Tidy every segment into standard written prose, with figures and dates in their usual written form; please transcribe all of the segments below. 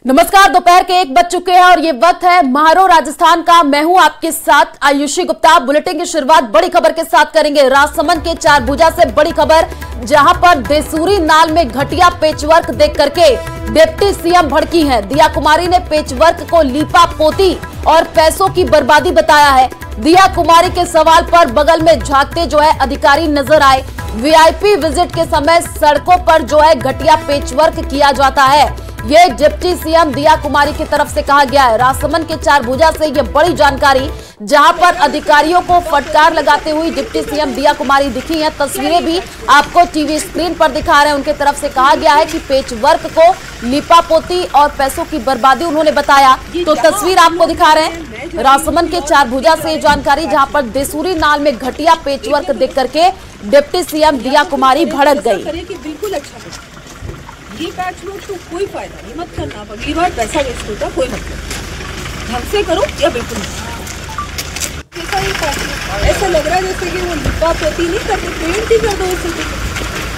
नमस्कार, दोपहर के 1 बज चुके हैं और ये वक्त है महारो राजस्थान का। मैं हूं आपके साथ आयुषी गुप्ता। बुलेटिन की शुरुआत बड़ी खबर के साथ करेंगे। राजसमंद के चारभुजा से बड़ी खबर, जहां पर देसूरी नाल में घटिया पेचवर्क देख करके डिप्टी सीएम भड़की हैं। दिया कुमारी ने पेचवर्क को लीपा पोती और पैसों की बर्बादी बताया है। दिया कुमारी के सवाल पर बगल में झांकते जो है अधिकारी नजर आए। वीआईपी विजिट के समय सड़कों पर जो है घटिया पेचवर्क किया जाता है, ये डिप्टी सीएम दिया कुमारी की तरफ से कहा गया है। राजसमंद के चारभुजा से ये बड़ी जानकारी, जहां पर अधिकारियों को फटकार लगाते हुए डिप्टी सीएम दिया कुमारी दिखी हैं। तस्वीरें भी आपको टीवी स्क्रीन पर दिखा रहे हैं। उनके तरफ से कहा गया है कि पेचवर्क को लीपापोती और पैसों की बर्बादी उन्होंने बताया। तो तस्वीर आपको दिखा रहे हैं राजसमंद के चारभुजा से ये जानकारी, जहां पर देसूरी नाल में घटिया पेचवर्क देख करके डिप्टी सीएम दिया कुमारी भड़क गई। ये पैच वर्क तो कोई फायदा नहीं, मत करना। अगली बार पैसा वेस्ट होता, कोई मतलब ढंग से करो या बिल्कुल नहीं। कैसा ये पैच वर्क ऐसा लग रहा है जैसे कि वो लिपा पोती नहीं करते, पेंट ही कर दो उसे।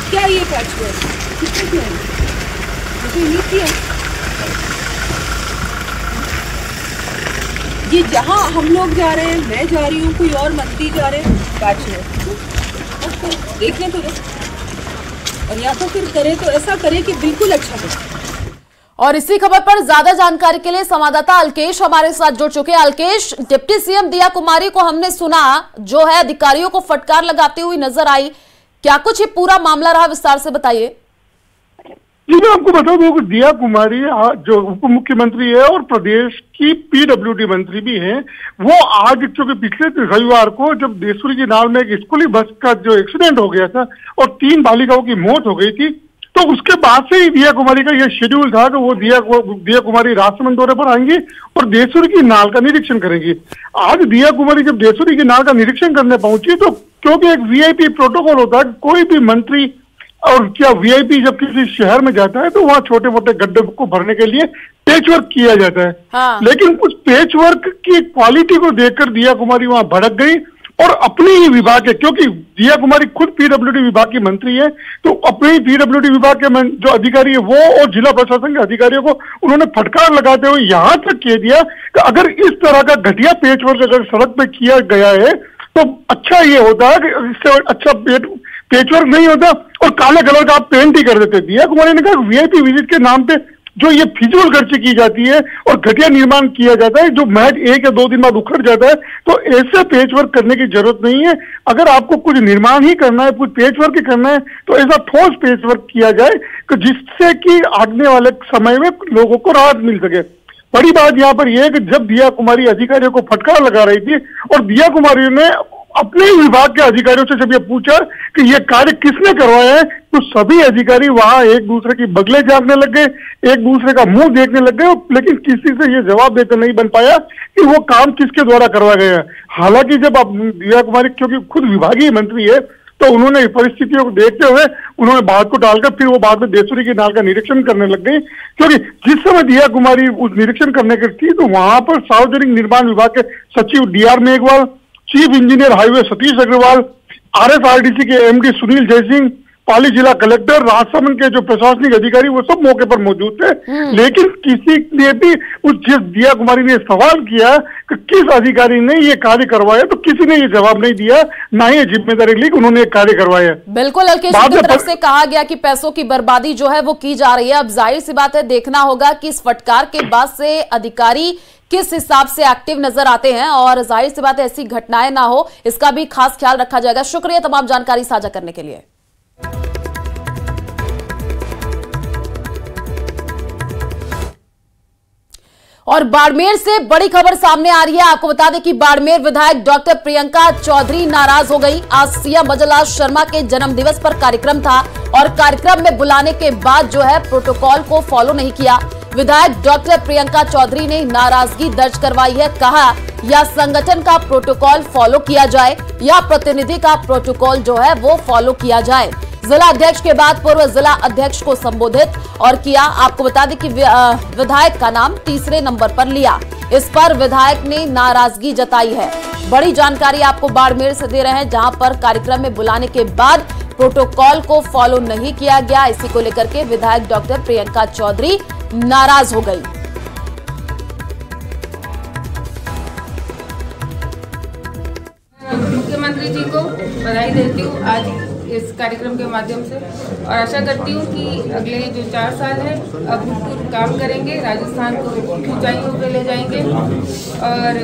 क्या ये पैच वर्क कितने की है? मुझे नहीं किया ये। जहाँ हम लोग जा रहे हैं, मैं जा रही हूँ, कोई और मंत्री जा रहे हैं, पैच वर्क देख लें तो और या तो फिर करे तो ऐसा करे कि बिल्कुल अच्छा करे। और इसी खबर पर ज्यादा जानकारी के लिए संवाददाता अलकेश हमारे साथ जुड़ चुके हैं। अलकेश, डिप्टी सीएम दिया कुमारी को हमने सुना जो है अधिकारियों को फटकार लगाती हुई नजर आई, क्या कुछ ये पूरा मामला रहा, विस्तार से बताइए। जी, मैं आपको बता दूं कि दिया कुमारी जो उप मुख्यमंत्री है और प्रदेश की पीडब्ल्यूडी मंत्री भी हैं, वो आज चूंकि पिछले रविवार को जब देसूरी की नाल में एक स्कूली बस का जो एक्सीडेंट हो गया था और 3 बालिकाओं की मौत हो गई थी, तो उसके बाद से ही दिया कुमारी का यह शेड्यूल था कि वो दिया कुमारी राजसमंद दौरे पर आएंगी और देसूरी की नाल का निरीक्षण करेंगी। आज दिया कुमारी जब देसूरी की नाल का निरीक्षण करने पहुंची, तो क्योंकि एक वीआईपी प्रोटोकॉल होता है, कोई भी मंत्री और क्या वीआईपी जब किसी शहर में जाता है तो वहां छोटे मोटे गड्ढे को भरने के लिए पेचवर्क किया जाता है। हाँ। लेकिन उस पेचवर्क की क्वालिटी को देखकर दिया कुमारी वहां भड़क गई और अपने ही विभाग के, क्योंकि दिया कुमारी खुद पीडब्ल्यूडी विभाग की मंत्री है, तो अपने ही पीडब्ल्यूडी विभाग के जो अधिकारी है वो और जिला प्रशासन के अधिकारियों को उन्होंने फटकार लगाते हुए यहां तक कह दिया कि अगर इस तरह का घटिया पेचवर्क अगर सड़क पे किया गया है तो अच्छा ये होता है कि इससे अच्छा पेचवर्क नहीं होता और काले कलर का आप पेंट ही कर देते। दिया कुमारी ने कहा वीआईपी विजिट के नाम पे जो ये फिजूल खर्ची की जाती है और घटिया निर्माण किया जाता है जो महज 1 या 2 दिन बाद उखड़ जाता है, तो ऐसे पेचवर्क करने की जरूरत नहीं है। अगर आपको कुछ निर्माण ही करना है, कुछ पेचवर्क ही करना है, तो ऐसा ठोस पेचवर्क किया जाए कि जिससे कि आने वाले समय में लोगों को राहत मिल सके। बड़ी बात यहाँ पर यह है कि जब दिया कुमारी अधिकारियों को फटकार लगा रही थी और दिया कुमारी ने अपने ही विभाग के अधिकारियों से जब ये पूछा कि ये कार्य किसने करवाया है, तो सभी अधिकारी वहां एक दूसरे की बगले झांकने लग गए, एक दूसरे का मुंह देखने लग गए, लेकिन किसी से ये जवाब देकर नहीं बन पाया कि वो काम किसके द्वारा करवाया गया है। हालांकि जब अब दिया कुमारी क्योंकि खुद विभागीय मंत्री है, तो उन्होंने परिस्थितियों को देखते हुए उन्होंने बात को टालकर फिर वो बाद में देसूरी की नाल का निरीक्षण करने लग गई। क्योंकि जिस समय दिया कुमारी उस निरीक्षण करने की थी तो वहां पर सार्वजनिक निर्माण विभाग के सचिव D R Meghwal, chief engineer highway Satish Agarwal, RSRTC के एमडी सुनील जयसिंह, पाली जिला कलेक्टर, राजसमंद के जो प्रशासनिक अधिकारी वो सब मौके पर मौजूद थे। लेकिन किसी ने भी उस दिया कुमारी ने सवाल किया कि किस अधिकारी ने ये कार्य करवाया, तो किसी ने ये जवाब नहीं दिया, ना ही ये जिम्मेदारी ली कि उन्होंने ये कार्य करवाया। बिल्कुल, अलकेश की तरफ से कहा गया कि पैसों की बर्बादी जो है वो की जा रही है। अब जाहिर सी बात है, देखना होगा कि इस फटकार के बाद से अधिकारी किस हिसाब से एक्टिव नजर आते हैं और जाहिर सी बात है ऐसी घटनाएं ना हो, इसका भी खास ख्याल रखा जाएगा। शुक्रिया तमाम जानकारी साझा करने के लिए। और बाड़मेर से बड़ी खबर सामने आ रही है। आपको बता दें कि बाड़मेर विधायक डॉक्टर प्रियंका चौधरी नाराज हो गई। आज सीएम अजयलाल शर्मा के जन्मदिवस पर कार्यक्रम था और कार्यक्रम में बुलाने के बाद जो है प्रोटोकॉल को फॉलो नहीं किया। विधायक डॉक्टर प्रियंका चौधरी ने नाराजगी दर्ज करवाई है। कहा या संगठन का प्रोटोकॉल फॉलो किया जाए या प्रतिनिधि का प्रोटोकॉल जो है वो फॉलो किया जाए। जिला अध्यक्ष के बाद पूर्व जिला अध्यक्ष को संबोधित और किया। आपको बता दें कि विधायक का नाम तीसरे नंबर पर लिया। इस पर विधायक ने नाराजगी जताई है। बड़ी जानकारी आपको बाड़मेर से दे रहे हैं, जहां पर कार्यक्रम में बुलाने के बाद प्रोटोकॉल को फॉलो नहीं किया गया। इसी को लेकर के विधायक डॉक्टर प्रियंका चौधरी नाराज हो गई। बधाई देती हूँ आज इस कार्यक्रम के माध्यम से, और आशा करती हूँ कि अगले जो 4 साल है अब भरपूर काम करेंगे, राजस्थान को ऊंचाइयों पे ले जाएंगे। और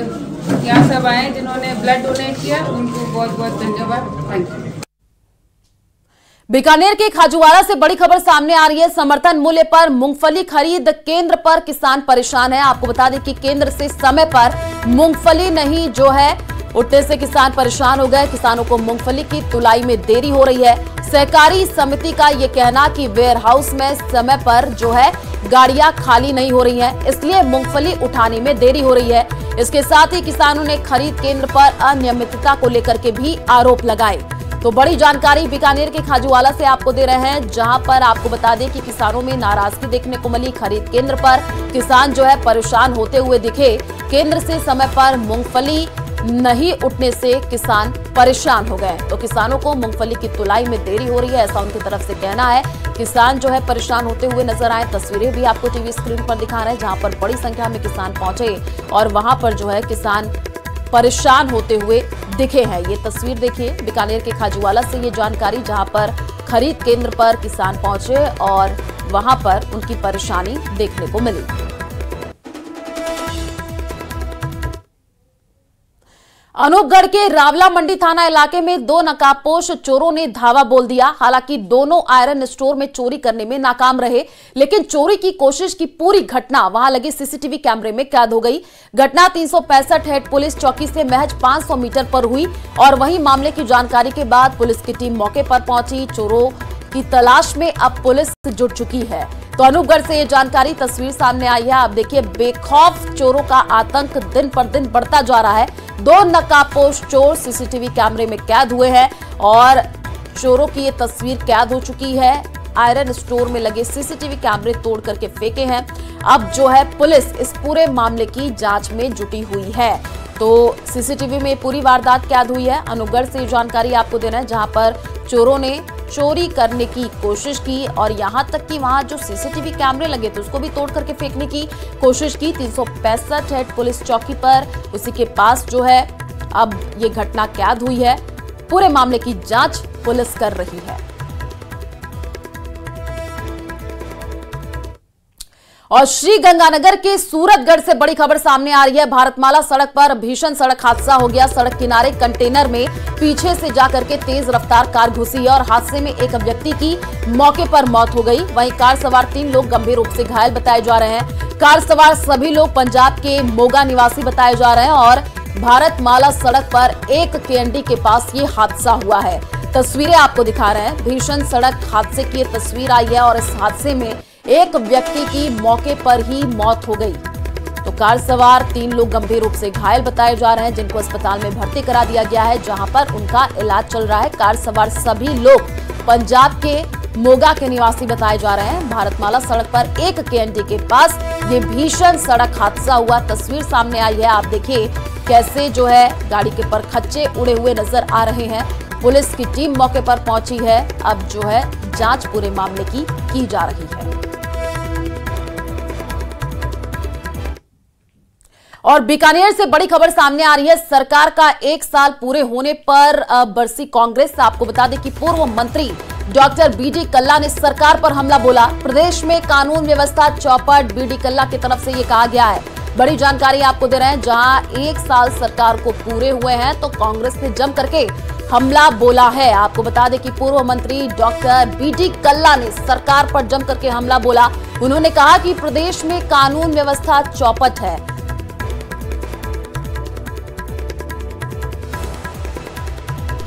यहाँ सब आए जिन्होंने ब्लड डोनेट किया, उनको बहुत बहुत धन्यवाद। Thank you. बीकानेर के खाजूवाड़ा से बड़ी खबर सामने आ रही है। समर्थन मूल्य पर मूंगफली खरीद केंद्र पर किसान परेशान है। आपको बता दें कि केंद्र से समय पर मूंगफली नहीं जो है उठने से किसान परेशान हो गए। किसानों को मूंगफली की तुलाई में देरी हो रही है। सहकारी समिति का यह कहना कि वेयर हाउस में समय पर जो है गाड़ियां खाली नहीं हो रही हैं, इसलिए मूंगफली उठाने में देरी हो रही है। इसके साथ ही किसानों ने खरीद केंद्र पर अनियमितता को लेकर के भी आरोप लगाए। तो बड़ी जानकारी बीकानेर के खाजूवाड़ा से आपको दे रहे हैं, जहां पर आपको बता दें कि किसानों में नाराजगी देखने को मिली। खरीद केंद्र पर किसान जो है परेशान होते हुए दिखे। केंद्र से समय पर मूंगफली नहीं उठने से किसान परेशान हो गए। तो किसानों को मूंगफली की तुलाई में देरी हो रही है, ऐसा उनकी तरफ से कहना है। किसान जो है परेशान होते हुए नजर आए। तस्वीरें भी आपको टीवी स्क्रीन पर दिखा रहे हैं, जहां पर बड़ी संख्या में किसान पहुंचे और वहां पर जो है किसान परेशान होते हुए दिखे हैं। ये तस्वीर देखिए बीकानेर के खाजूवाड़ा से ये जानकारी, जहां पर खरीद केंद्र पर किसान पहुंचे और वहां पर उनकी परेशानी देखने को मिली। अनूपगढ़ के रावला मंडी थाना इलाके में 2 नकाबपोश चोरों ने धावा बोल दिया। हालांकि दोनों आयरन स्टोर में चोरी करने में नाकाम रहे, लेकिन चोरी की कोशिश की पूरी घटना वहां लगे सीसीटीवी कैमरे में कैद हो गई। घटना 365 हेड पुलिस चौकी से महज 500 मीटर पर हुई और वहीं मामले की जानकारी के बाद पुलिस की टीम मौके पर पहुंची। चोरों की तलाश में अब पुलिस जुट चुकी है। तो अनूपगढ़ से ये जानकारी तस्वीर सामने आई है। आप देखिए बेखौफ चोरों का आतंक दिन पर दिन बढ़ता जा रहा है। 2 नकाबपोश चोर सीसीटीवी कैमरे में कैद हुए हैं और चोरों की ये तस्वीर कैद हो चुकी है। आयरन स्टोर में लगे सीसीटीवी कैमरे तोड़ करके फेंके हैं। अब जो है पुलिस इस पूरे मामले की जांच में जुटी हुई है। तो सीसीटीवी में पूरी वारदात कैद हुई है। अनूपगढ़ से जानकारी आपको देना है, जहां पर चोरों ने चोरी करने की कोशिश की और यहां तक कि वहां जो सीसीटीवी कैमरे लगे थे उसको भी तोड़ करके फेंकने की कोशिश की। 365 हेड पुलिस चौकी पर उसी के पास जो है अब ये घटना कैद हुई है। पूरे मामले की जांच पुलिस कर रही है। और श्री गंगानगर के सूरतगढ़ से बड़ी खबर सामने आ रही है। भारतमाला सड़क पर भीषण सड़क हादसा हो गया। सड़क किनारे कंटेनर में पीछे से जाकर के तेज रफ्तार कार घुसी और हादसे में एक व्यक्ति की मौके पर मौत हो गई। वहीं कार सवार 3 लोग गंभीर रूप से घायल बताए जा रहे हैं। कार सवार सभी लोग पंजाब के मोगा निवासी बताए जा रहे हैं और भारतमाला सड़क पर एक केएनडी के पास ये हादसा हुआ है। तस्वीरें आपको दिखा रहे हैं। भीषण सड़क हादसे की तस्वीर आई है और इस हादसे में एक व्यक्ति की मौके पर ही मौत हो गई। तो कार सवार 3 लोग गंभीर रूप से घायल बताए जा रहे हैं, जिनको अस्पताल में भर्ती करा दिया गया है, जहां पर उनका इलाज चल रहा है। कार सवार सभी लोग पंजाब के मोगा के निवासी बताए जा रहे हैं। भारतमाला सड़क पर एक केएनडी के पास ये भीषण सड़क हादसा हुआ। तस्वीर सामने आई है। आप देखिए कैसे जो है गाड़ी के पर खच्चे उड़े हुए नजर आ रहे हैं। पुलिस की टीम मौके पर पहुंची है। अब जो है जांच पूरे मामले की जा रही है। और बीकानेर से बड़ी खबर सामने आ रही है। सरकार का 1 साल पूरे होने पर बरसी कांग्रेस। आपको बता दें कि पूर्व मंत्री डॉक्टर बीडी कल्ला ने सरकार पर हमला बोला। प्रदेश में कानून व्यवस्था चौपट, बीडी कल्ला की तरफ से ये कहा गया है। बड़ी जानकारी आपको दे रहे हैं। जहां 1 साल सरकार को पूरे हुए हैं तो कांग्रेस ने जम करके हमला बोला है। आपको बता दें कि पूर्व मंत्री डॉक्टर बीडी कल्ला ने सरकार पर जम करके हमला बोला। उन्होंने कहा कि प्रदेश में कानून व्यवस्था चौपट है।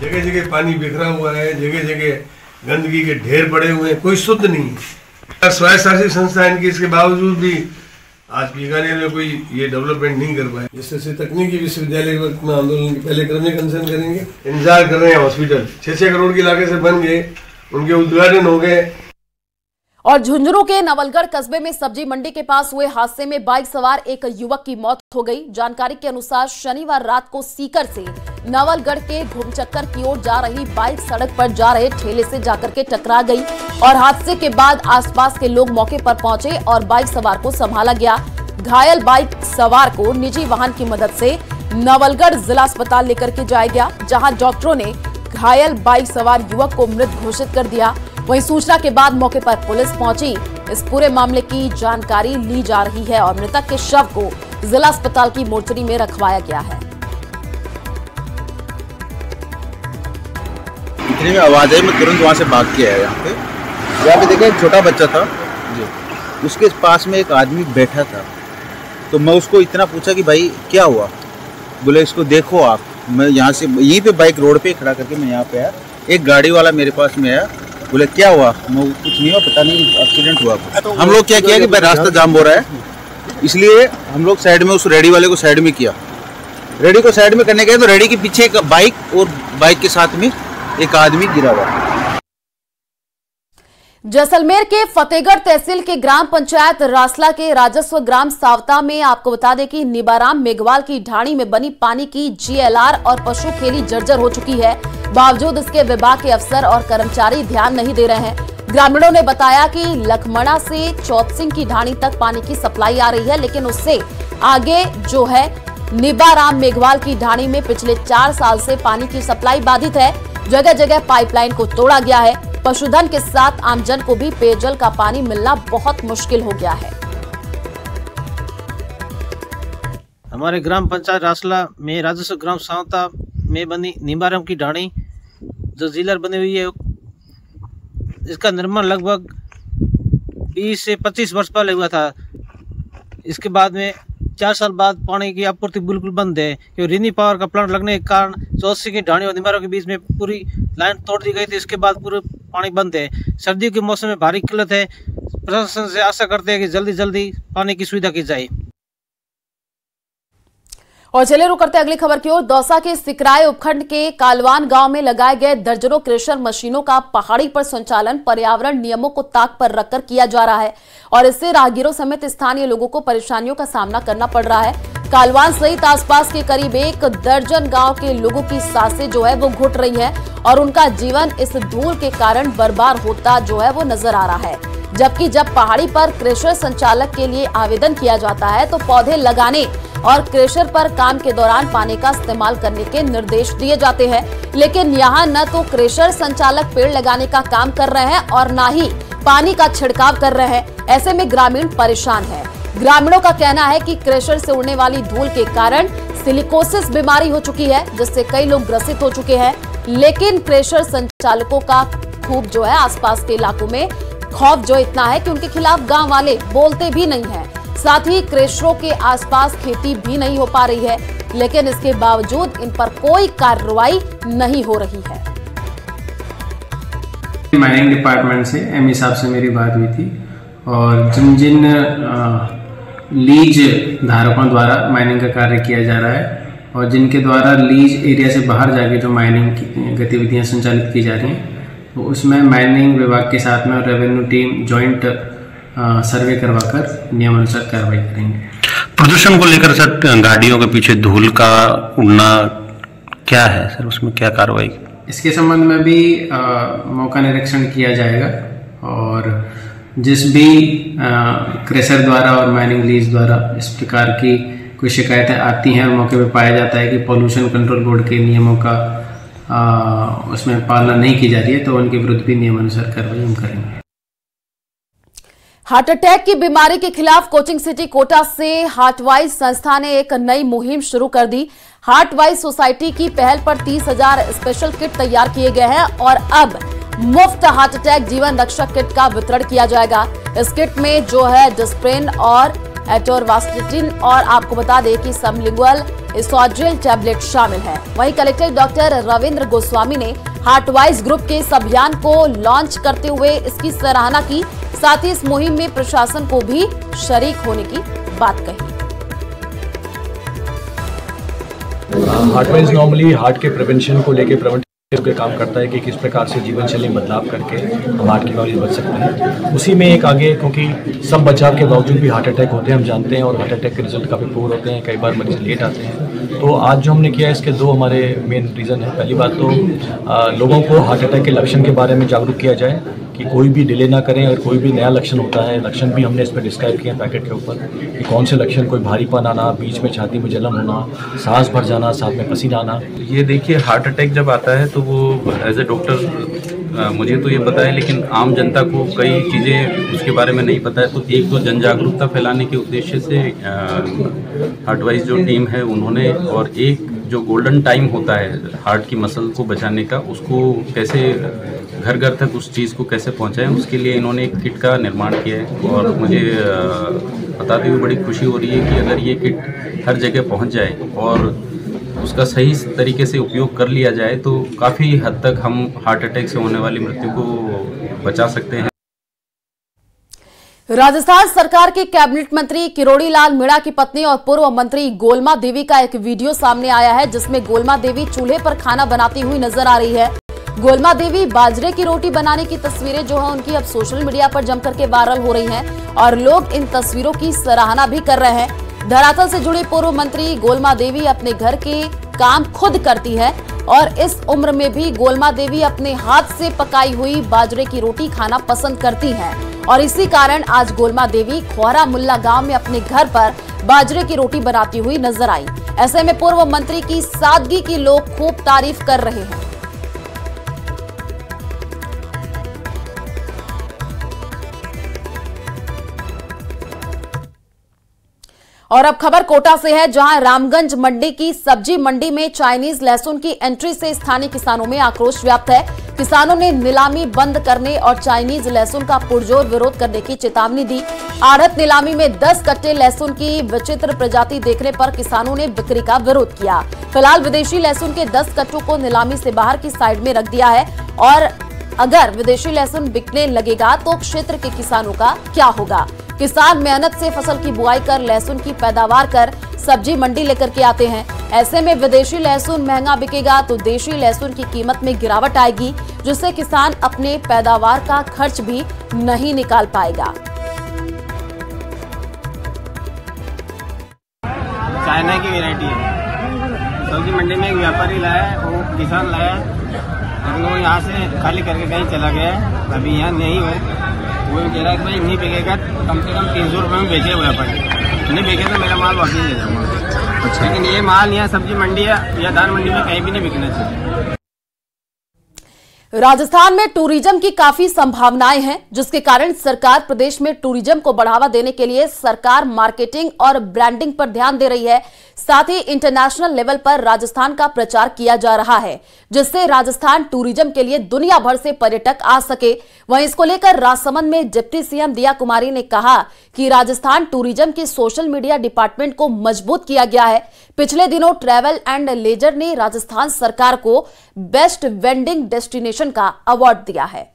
जगह जगह पानी बिखरा हुआ है, जगह जगह गंदगी के ढेर पड़े हुए हैं, कोई शुद्ध नहीं है। स्वायत्त शासित संस्था इनकी, इसके बावजूद भी आज बीकानेर में कोई ये डेवलपमेंट नहीं कर पाए। जिससे तकनीकी विश्वविद्यालय के वक्त में आंदोलन के पहले क्रम में कंसर्न करेंगे। इंतजार कर रहे हैं हॉस्पिटल 6-6 करोड़ की लागत से बन गए, उनके उद्घाटन हो गए। और झुंझुनू के नवलगढ़ कस्बे में सब्जी मंडी के पास हुए हादसे में बाइक सवार एक युवक की मौत हो गई। जानकारी के अनुसार शनिवार रात को सीकर से नवलगढ़ के घुमचक्कर की ओर जा रही बाइक सड़क पर जा रहे ठेले से जाकर के टकरा गई और हादसे के बाद आसपास के लोग मौके पर पहुंचे और बाइक सवार को संभाला गया। घायल बाइक सवार को निजी वाहन की मदद से नवलगढ़ जिला अस्पताल लेकर के जाया गया, जहां डॉक्टरों ने घायल बाइक सवार युवक को मृत घोषित कर दिया। वहीं सूचना के बाद मौके पर पुलिस पहुंची। इस पूरे मामले की जानकारी ली जा रही है और मृतक के शव को जिला अस्पताल की मोर्चरी में रखवाया गया है। इतनी में आवाज आई, मैं तुरंत वहां से भाग के आया। यहाँ पे देखा एक छोटा बच्चा था, उसके पास में एक आदमी बैठा था। तो मैं उसको इतना पूछा कि भाई क्या हुआ? बोले इसको देखो आप। मैं यहाँ से यहीं पे बाइक रोड पे खड़ा करके मैं यहाँ पे आया। एक गाड़ी वाला मेरे पास में आया, बोले क्या हुआ? मैं कुछ नहीं हुआ, पता नहीं एक्सीडेंट हुआ। हम लोग क्या किया कि भाई रास्ता जाम हो रहा है, इसलिए हम लोग साइड में उस रेडी वाले को साइड में किया। रेडी को साइड में करने गए तो रेडी के पीछे एक बाइक और बाइक के साथ में एक आदमी गिरा हुआ। जैसलमेर के फतेहगढ़ तहसील के ग्राम पंचायत रासला के राजस्व ग्राम सावता में आपको बता दें कि निबाराम मेघवाल की ढाणी में बनी पानी की जीएलआर और पशु खेली जर्जर हो चुकी है। बावजूद इसके विभाग के अफसर और कर्मचारी ध्यान नहीं दे रहे हैं। ग्रामीणों ने बताया कि लखमड़ा से चौथसिंह की ढाणी तक पानी की सप्लाई आ रही है, लेकिन उससे आगे जो है निबाराम मेघवाल की ढाणी में पिछले 4 साल से पानी की सप्लाई बाधित है। जगह जगह पाइपलाइन को तोड़ा गया है। पशुधन के साथ आमजन को भी पेयजल का पानी मिलना बहुत मुश्किल हो गया है। हमारे ग्राम पंचायत रासला में राजस्व ग्राम सावता में बनी निबाराम की ढाणी जो जीलर बनी हुई है, इसका निर्माण लगभग 20 से 25 वर्ष पहले हुआ था। इसके बाद में 4 साल बाद पानी की आपूर्ति बिल्कुल बंद है, क्योंकि रिनी पावर का प्लांट लगने के कारण चौथसिंह की ढाणी और निबाराम के बीच में पूरी लाइन तोड़ दी गई थी। इसके बाद पूरे पानी बंद है। सर्दियों के मौसम में भारी किल्लत है। प्रशासन से आशा करते हैं कि जल्दी जल्दी पानी की सुविधा की जाए। और चलिए रुक करते अगली खबर की ओर। दौसा के सिकराय उपखंड के कालवान गांव में लगाए गए दर्जनों क्रेशर मशीनों का पहाड़ी पर संचालन पर्यावरण नियमों को ताक पर रखकर किया जा रहा है और इससे राहगीरों समेत स्थानीय लोगों को परेशानियों का सामना करना पड़ रहा है। कालवान सहित आसपास के करीब 1 दर्जन गांव के लोगों की सांसें जो है वो घुट रही है और उनका जीवन इस धूल के कारण बर्बाद होता जो है वो नजर आ रहा है। जबकि जब पहाड़ी पर क्रेशर संचालक के लिए आवेदन किया जाता है तो पौधे लगाने और क्रेशर पर काम के दौरान पानी का इस्तेमाल करने के निर्देश दिए जाते हैं, लेकिन यहाँ न तो क्रेशर संचालक पेड़ लगाने का काम कर रहे हैं और न ही पानी का छिड़काव कर रहे हैं। ऐसे में ग्रामीण परेशान है। ग्रामीणों का कहना है कि क्रेशर से उड़ने वाली धूल के कारण सिलिकोसिस बीमारी हो चुकी है, जिससे कई लोग ग्रसित हो चुके हैं। लेकिन क्रेशर संचालकों का खूब जो है आसपास के इलाकों में खौफ जो इतना है कि उनके खिलाफ गांव वाले बोलते भी नहीं हैं। साथ ही क्रेशरों के आसपास खेती भी नहीं हो पा रही है, लेकिन इसके बावजूद इन पर कोई कार्रवाई नहीं हो रही है। माइनिंग डिपार्टमेंट से एमई साहब से मेरी बात हुई थी और जिन लीज धारकों द्वारा माइनिंग का कार्य किया जा रहा है और जिनके द्वारा लीज एरिया से बाहर जाके जो माइनिंग की गतिविधियां संचालित की जा रही हैं, तो उसमें माइनिंग विभाग के साथ में और रेवेन्यू टीम जॉइंट सर्वे करवाकर नियमानुसार कार्रवाई करेंगे। प्रदूषण को लेकर सर गाड़ियों के पीछे धूल का उड़ना क्या है सर, उसमें क्या कार्रवाई? इसके संबंध में भी मौका निरीक्षण किया जाएगा और जिस भी क्रेशर द्वारा और माइनिंग लीज द्वारा इस प्रकार की कोई शिकायतें आती हैं और मौके पर पाया जाता है कि पॉल्यूशन कंट्रोल बोर्ड के नियमों का उसमें पालना नहीं की जा रही है, तो उनके विरुद्ध भी नियमानुसार कार्रवाई हम करेंगे। हार्ट अटैक की बीमारी के खिलाफ कोचिंग सिटी कोटा से हार्टवाइज संस्था ने एक नई मुहिम शुरू कर दी। हार्टवाइज सोसाइटी की पहल पर 30,000 स्पेशल किट तैयार किए गए हैं और अब मुफ्त हार्ट अटैक जीवन रक्षक किट का वितरण किया जाएगा। इस किट में जो है डिस्प्रिन और एटोरवास्टिन और आपको बता दें कि सबलिंगुअल एसोड्रिल टैबलेट शामिल है। वहीं कलेक्टर डॉक्टर रविंद्र गोस्वामी ने हार्टवाइज ग्रुप के इस अभियान को लॉन्च करते हुए इसकी सराहना की। साथ ही इस मुहिम में प्रशासन को भी शरीक होने की बात कही। हार्टवाइज नॉर्मली हार्ट के प्रिवेंशन को लेकर प्रिवेंटिव का काम करता है कि किस प्रकार से जीवन शैली में बदलाव करके हम हार्ट की बीमारी से बच सकते हैं। उसी में एक आगे, क्योंकि सब बचाव के बावजूद भी हार्ट अटैक होते हैं हम जानते हैं और हार्ट अटैक के रिजल्ट काफ़ी पुअर होते हैं, कई बार मरीज लेट आते हैं, तो आज जो हमने किया इसके दो हमारे मेन रीज़न है। पहली बात तो लोगों को हार्ट अटैक के लक्षण के बारे में जागरूक किया जाए कि कोई भी डिले ना करें। अगर कोई भी नया लक्षण होता है, लक्षण भी हमने इस पर डिस्क्राइब किए हैं पैकेट के ऊपर कि कौन से लक्षण, कोई भारीपन आना, बीच में छाती में जलन होना, सांस भर जाना, साथ में पसीना आना। ये देखिए, हार्ट अटैक जब आता है तो वो एज ए डॉक्टर मुझे तो ये पता है, लेकिन आम जनता को कई चीज़ें उसके बारे में नहीं पता है। तो एक तो जन जागरूकता फैलाने के उद्देश्य से हार्टवाइज जो टीम है उन्होंने, और एक जो गोल्डन टाइम होता है हार्ट की मसल को बचाने का, उसको कैसे घर घर तक उस चीज़ को कैसे पहुंचाएं, उसके लिए इन्होंने एक किट का निर्माण किया है। और मुझे बताते हुए बड़ी खुशी हो रही है कि अगर ये किट हर जगह पहुंच जाए और उसका सही तरीके से उपयोग कर लिया जाए तो काफ़ी हद तक हम हार्ट अटैक से होने वाली मृत्यु को बचा सकते हैं। राजस्थान सरकार के कैबिनेट मंत्री किरोड़ी लाल मीणा की पत्नी और पूर्व मंत्री गोलमा देवी का एक वीडियो सामने आया है, जिसमें गोलमा देवी चूल्हे पर खाना बनाती हुई नजर आ रही है। गोलमा देवी बाजरे की रोटी बनाने की तस्वीरें जो है उनकी अब सोशल मीडिया पर जमकर के वायरल हो रही हैं और लोग इन तस्वीरों की सराहना भी कर रहे हैं। धरातल से जुड़ी पूर्व मंत्री गोलमा देवी अपने घर के काम खुद करती है और इस उम्र में भी गोलमा देवी अपने हाथ से पकाई हुई बाजरे की रोटी खाना पसंद करती हैं और इसी कारण आज गोलमा देवी खोहरा मुल्ला गांव में अपने घर पर बाजरे की रोटी बनाती हुई नजर आई। ऐसे में पूर्व मंत्री की सादगी की लोग खूब तारीफ कर रहे हैं। और अब खबर कोटा से है, जहां रामगंज मंडी की सब्जी मंडी में चाइनीज लहसुन की एंट्री से स्थानीय किसानों में आक्रोश व्याप्त है। किसानों ने नीलामी बंद करने और चाइनीज लहसुन का पुरजोर विरोध करने की चेतावनी दी। आढ़त नीलामी में 10 कट्टे लहसुन की विचित्र प्रजाति देखने पर किसानों ने बिक्री का विरोध किया। फिलहाल विदेशी लहसुन के 10 कट्टों को नीलामी से बाहर की साइड में रख दिया है और अगर विदेशी लहसुन बिकने लगेगा तो क्षेत्र के किसानों का क्या होगा। किसान मेहनत से फसल की बुआई कर लहसुन की पैदावार कर सब्जी मंडी लेकर के आते हैं। ऐसे में विदेशी लहसुन महंगा बिकेगा तो देशी लहसुन की कीमत में गिरावट आएगी, जिससे किसान अपने पैदावार का खर्च भी नहीं निकाल पाएगा। चाइना की वैरायटी है, सब्जी मंडी में एक व्यापारी लाया, वो किसान लाया, वो यहाँ से खाली करके कहीं चला गया, अभी यहाँ नहीं हो। वो कह रहा है भाई नहीं बिकेगा, कम से कम 300 रुपये में बेचे व्यापारी, नहीं बेचे तो मेरा माल वापस ले जाऊंगा। अच्छा। लेकिन ये माल यहाँ सब्जी मंडी या दाल मंडी में कहीं भी नहीं बिकना चाहिए। राजस्थान में टूरिज्म की काफी संभावनाएं हैं, जिसके कारण सरकार प्रदेश में टूरिज्म को बढ़ावा देने के लिए सरकार मार्केटिंग और ब्रांडिंग पर ध्यान दे रही है। साथ ही इंटरनेशनल लेवल पर राजस्थान का प्रचार किया जा रहा है, जिससे राजस्थान टूरिज्म के लिए दुनिया भर से पर्यटक आ सके। वहीं इसको लेकर राजसमंद में डिप्टी सीएम दिया कुमारी ने कहा कि राजस्थान टूरिज्म के सोशल मीडिया डिपार्टमेंट को मजबूत किया गया है। पिछले दिनों ट्रैवल एंड लेजर ने राजस्थान सरकार को बेस्ट वेंडिंग डेस्टिनेशन का अवार्ड दिया है।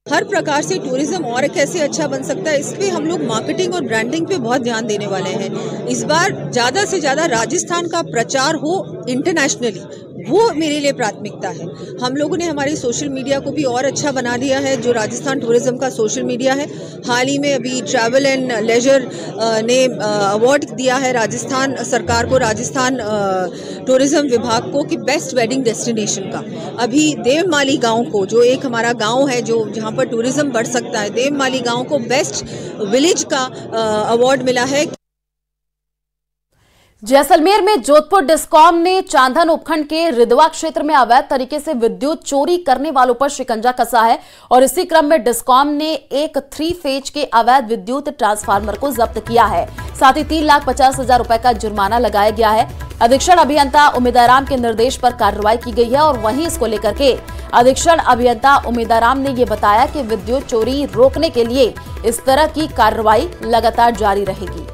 हर प्रकार से टूरिज्म और कैसे अच्छा बन सकता है, इस पे हम लोग मार्केटिंग और ब्रांडिंग पे बहुत ध्यान देने वाले हैं। इस बार ज़्यादा से ज़्यादा राजस्थान का प्रचार हो इंटरनेशनली, वो मेरे लिए प्राथमिकता है। हम लोगों ने हमारी सोशल मीडिया को भी और अच्छा बना दिया है, जो राजस्थान टूरिज्म का सोशल मीडिया है। हाल ही में अभी ट्रैवल एंड लेजर ने अवार्ड दिया है राजस्थान सरकार को, राजस्थान टूरिज्म विभाग को, कि बेस्ट वेडिंग डेस्टिनेशन का। अभी देवमाली गांव को, जो एक हमारा गांव है जो जहां पर टूरिज्म बढ़ सकता है, देवमाली गांव को बेस्ट विलेज का अवार्ड मिला है। जैसलमेर में जोधपुर डिस्कॉम ने चांदन उपखंड के रिदवा क्षेत्र में अवैध तरीके से विद्युत चोरी करने वालों पर शिकंजा कसा है और इसी क्रम में डिस्कॉम ने एक 3 फेज के अवैध विद्युत ट्रांसफार्मर को जब्त किया है। साथ ही 3,50,000 रुपए का जुर्माना लगाया गया है। अधीक्षण अभियंता उमेदाराम के निर्देश पर कार्रवाई की गई है और वहीं इसको लेकर के अधीक्षण अभियंता उमेदाराम ने ये बताया कि विद्युत चोरी रोकने के लिए इस तरह की कार्रवाई लगातार जारी रहेगी।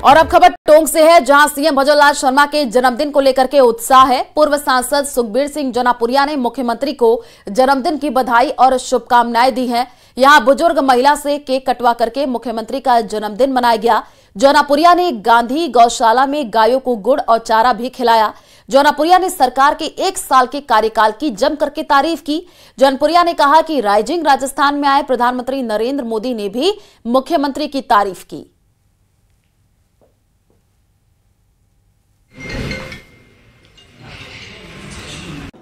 और अब खबर टोंक से है, जहां सीएम भजनलाल शर्मा के जन्मदिन को लेकर के उत्साह है। पूर्व सांसद सुखबीर सिंह जनापुरिया ने मुख्यमंत्री को जन्मदिन की बधाई और शुभकामनाएं दी हैं। यहां बुजुर्ग महिला से केक कटवा करके मुख्यमंत्री का जन्मदिन मनाया गया। जनापुरिया ने गांधी गौशाला में गायों को गुड़ और चारा भी खिलाया। जौनपुरिया ने सरकार के 1 साल के कार्यकाल की जम करके तारीफ की। जौनपुरिया ने कहा कि राइजिंग राजस्थान में आए प्रधानमंत्री नरेंद्र मोदी ने भी मुख्यमंत्री की तारीफ की।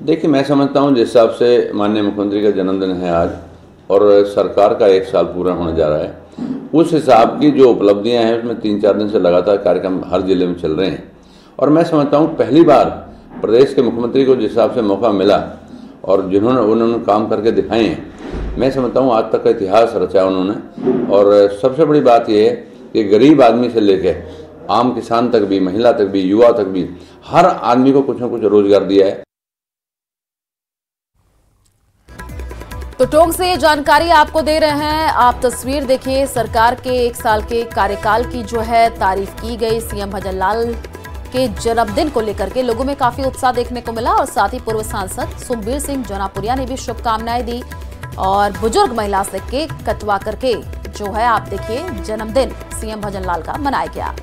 देखिए, मैं समझता हूं जिस हिसाब से माननीय मुख्यमंत्री का जन्मदिन है आज और सरकार का 1 साल पूरा होने जा रहा है, उस हिसाब की जो उपलब्धियां हैं उसमें 3-4 दिन से लगातार कार्यक्रम हर जिले में चल रहे हैं और मैं समझता हूं पहली बार प्रदेश के मुख्यमंत्री को जिस हिसाब से मौका मिला और उन्होंने काम करके दिखाए हैं, मैं समझता हूं आज तक का इतिहास रचा उन्होंने। और सबसे बड़ी बात यह है कि गरीब आदमी से लेकर आम किसान तक भी, महिला तक भी, युवा तक भी, हर आदमी को कुछ न कुछ रोजगार दिया है। तो टोंक से ये जानकारी आपको दे रहे हैं। आप तस्वीर देखिए, सरकार के 1 साल के कार्यकाल की जो है तारीफ की गई। सीएम भजनलाल के जन्मदिन को लेकर के लोगों में काफी उत्साह देखने को मिला और साथ ही पूर्व सांसद सुखबीर सिंह जौनपुरिया ने भी शुभकामनाएं दी और बुजुर्ग महिला से केक कटवा करके जो है आप देखिए जन्मदिन सीएम भजनलाल का मनाया गया।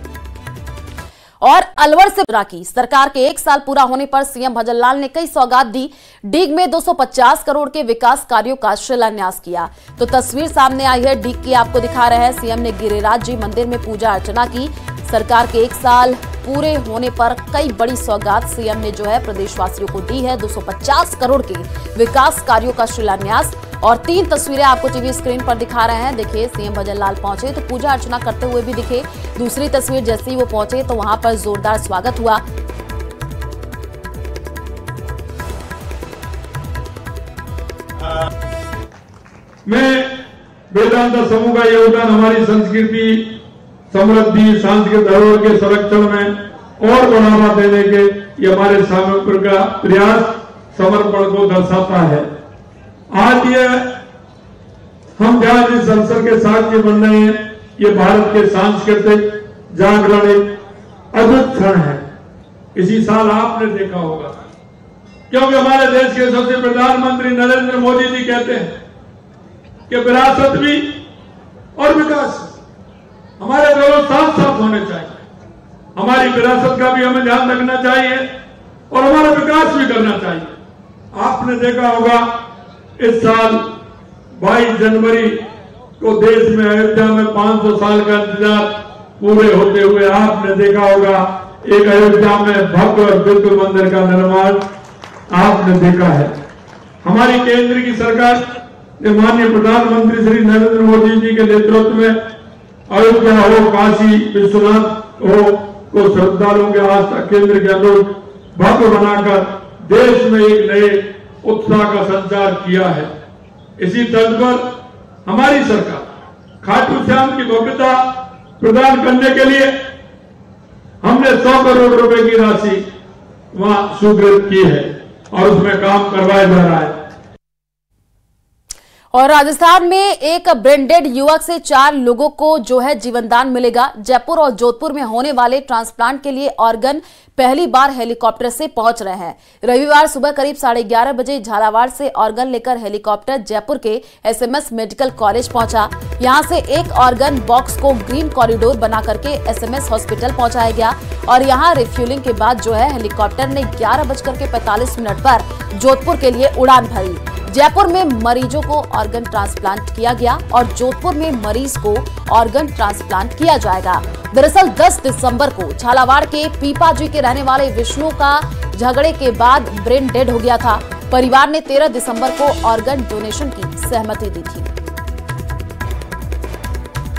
और अलवर से की सरकार के 1 साल पूरा होने पर सीएम भजनलाल ने कई सौगात दी। डीग में 250 करोड़ के विकास कार्यों का शिलान्यास किया। तो तस्वीर सामने आई है डीग की, आपको दिखा रहे हैं। सीएम ने गिरिराज जी मंदिर में पूजा अर्चना की। सरकार के 1 साल पूरे होने पर कई बड़ी सौगात सीएम ने जो है प्रदेशवासियों को दी है। 250 करोड़ के विकास कार्यों का शिलान्यास और 3 तस्वीरें आपको टीवी स्क्रीन पर दिखा रहे हैं। देखिए, सीएम भजनलाल पहुंचे तो पूजा अर्चना करते हुए भी दिखे। दूसरी तस्वीर जैसे ही वो पहुंचे तो वहां पर जोरदार स्वागत हुआ। मैं वेदांता समूह का योगदान हमारी संस्कृति, समृद्धि, सांस्कृतिक धरोहर के संरक्षण में और बढ़ावा देने के ये हमारे सामूहिक का प्रयास समर्पण को दर्शाता है। आज ये हम जहां जिस अवसर के साक्ष्य बन रहे हैं, ये भारत के सांस्कृतिक जागरण एक अद्भुत क्षण है। इसी साल आपने देखा होगा, क्योंकि हमारे देश के सबसे प्रधानमंत्री नरेंद्र मोदी जी कहते हैं कि विरासत भी और विकास हमारे दोनों साथ साथ होने चाहिए। हमारी विरासत का भी हमें ध्यान रखना चाहिए और हमारा विकास भी करना चाहिए। आपने देखा होगा इस साल 22 जनवरी को देश में अयोध्या में 500 साल का इंतजार पूरे होते हुए आपने देखा होगा एक अयोध्या में भव्य और दिव्य मंदिर का निर्माण आपने देखा है। हमारी केंद्र की सरकार ने माननीय प्रधानमंत्री श्री नरेंद्र मोदी जी के नेतृत्व में अयोध्या हो, काशी विश्वनाथ हो को श्रद्धालुओं के आस्था केंद्र के अनुरूप भव्य बनाकर देश में एक नए उत्साह का संचार किया है। इसी तर्ज पर हमारी सरकार खाटू श्याम की भव्यता प्रदान करने के लिए हमने 100 करोड़ रुपए की राशि वहां स्वीकृत की है और उसमें काम करवाया जा रहा है। और राजस्थान में एक ब्रेनडेड युवक से 4 लोगों को जो है जीवनदान मिलेगा। जयपुर और जोधपुर में होने वाले ट्रांसप्लांट के लिए ऑर्गन पहली बार हेलीकॉप्टर से पहुंच रहे हैं। रविवार सुबह करीब 11:30 बजे झालावाड़ से ऑर्गन लेकर हेलीकॉप्टर जयपुर के एसएमएस मेडिकल कॉलेज पहुंचा। यहां से एक ऑर्गन बॉक्स को ग्रीन कॉरिडोर बना करके एसएमएस हॉस्पिटल पहुंचाया गया और यहां रिफ्यूलिंग के बाद जो है हेलीकॉप्टर ने 11:45 पर जोधपुर के लिए उड़ान भरी। जयपुर में मरीजों को ऑर्गन ट्रांसप्लांट किया गया और जोधपुर में मरीज को ऑर्गन ट्रांसप्लांट किया जाएगा। दरअसल 10 दिसंबर को झालावाड़ के पीपाजी के रहने वाले विष्णु का झगड़े के बाद ब्रेन डेड हो गया था। परिवार ने 13 दिसंबर को ऑर्गन डोनेशन की सहमति दी थी।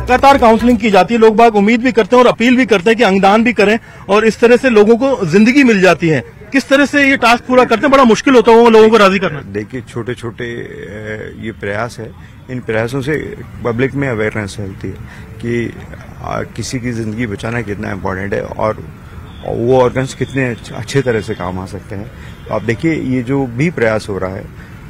लगातार काउंसलिंग की जाती है, लोग बाग उम्मीद भी करते हैं और अपील भी करते हैं कि अंगदान भी करें और इस तरह से लोगों को जिंदगी मिल जाती है। किस तरह से ये टास्क पूरा करते हैं, बड़ा मुश्किल होता है लोगों को राजी करना। देखिए, छोटे छोटे ये प्रयास है, इन प्रयासों से पब्लिक में अवेयरनेस फैलती है कि किसी की जिंदगी बचाना कितना इम्पोर्टेंट है और वो ऑर्गन्स कितने अच्छे तरह से काम आ सकते हैं। तो आप देखिए, ये जो भी प्रयास हो रहा है,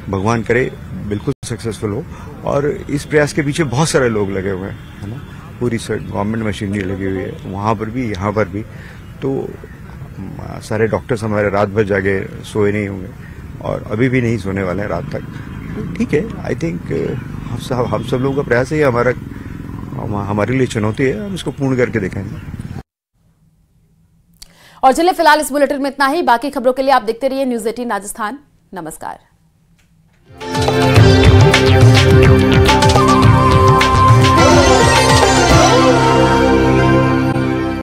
भगवान करे बिल्कुल सक्सेसफुल हो और इस प्रयास के पीछे बहुत सारे लोग लगे हुए हैं, है ना। पूरी गवर्नमेंट मशीनरी लगी हुई है, वहाँ पर भी यहाँ पर भी। तो सारे डॉक्टर्स हमारे रात भर जागे सोए नहीं होंगे और अभी भी नहीं सोने वाले हैं रात तक। तो ठीक है, आई थिंक हम सब लोगों का प्रयास है, हमारे लिए चुनौती है, हम इसको पूर्ण करके दिखाएंगे। और चलिए फिलहाल इस बुलेटिन में इतना ही। बाकी खबरों के लिए आप देखते रहिए न्यूज़ 18 राजस्थान। नमस्कार।